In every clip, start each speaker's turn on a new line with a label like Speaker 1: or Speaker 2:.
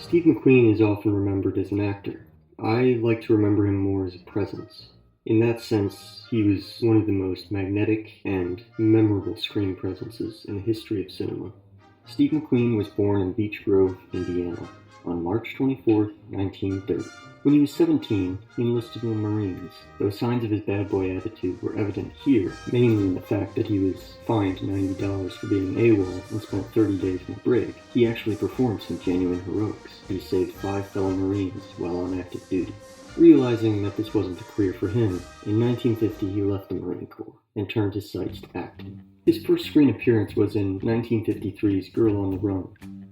Speaker 1: Steve McQueen is often remembered as an actor. I like to remember him more as a presence. In that sense, he was one of the most magnetic and memorable screen presences in the history of cinema. Steve McQueen was born in Beech Grove, Indiana, on March 24, 1930. When he was 17, he enlisted in the Marines, though signs of his bad boy attitude were evident here, mainly in the fact that he was fined $90 for being AWOL and spent 30 days in the brig. He actually performed some genuine heroics. He saved 5 fellow Marines while on active duty. Realizing that this wasn't a career for him, in 1950 he left the Marine Corps and turned his sights to acting. His first screen appearance was in 1953's Girl on the Run,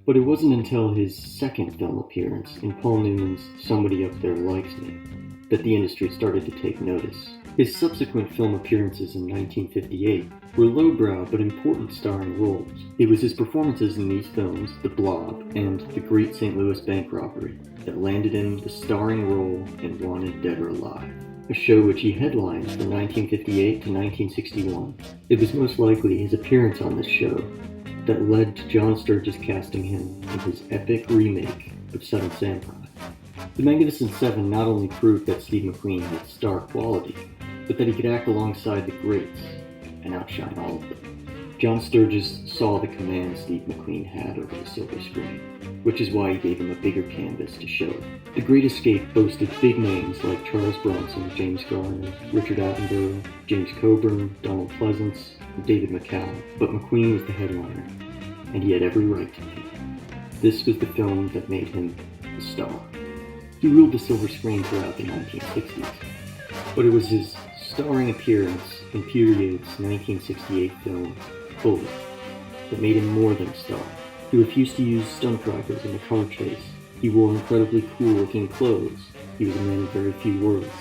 Speaker 1: but it wasn't until his second film appearance in Paul Newman's Somebody Up There Likes Me that the industry started to take notice. His subsequent film appearances in 1958 were lowbrow but important starring roles. It was his performances in these films, The Blob and The Great St. Louis Bank Robbery, that landed him the starring role in Wanted Dead or Alive, a show which he headlined from 1958 to 1961. It was most likely his appearance on this show that led to John Sturges casting him in his epic remake of Seven Samurai. The Magnificent Seven not only proved that Steve McQueen had star quality, but that he could act alongside the greats and outshine all of them. John Sturges saw the command Steve McQueen had over the silver screen, which is why he gave him a bigger canvas to show it. The Great Escape boasted big names like Charles Bronson, James Garner, Richard Attenborough, James Coburn, Donald Pleasance, and David McCallum, but McQueen was the headliner, and he had every right to be. This was the film that made him a star. He ruled the silver screen throughout the 1960s, but it was his starring appearance in Period's 1968 film, Bullet, that made him more than a star. He refused to use stunt drivers in the car chase. He wore incredibly cool-looking clothes. He was a man of very few words.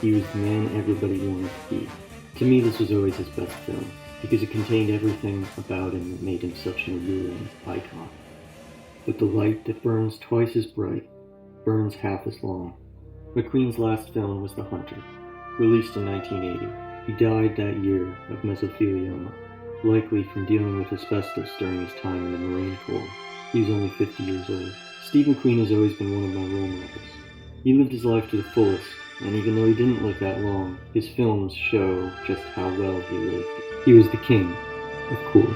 Speaker 1: He was the man everybody wanted to be. To me, this was always his best film, because it contained everything about him that made him such an alluring icon. But the light that burns twice as bright burns half as long. McQueen's last film was The Hunter, released in 1980. He died that year of mesothelioma, likely from dealing with asbestos during his time in the Marine Corps. He was only 50 years old. Steve McQueen has always been one of my role models. He lived his life to the fullest, and even though he didn't live that long, his films show just how well he lived. He was the king of cool.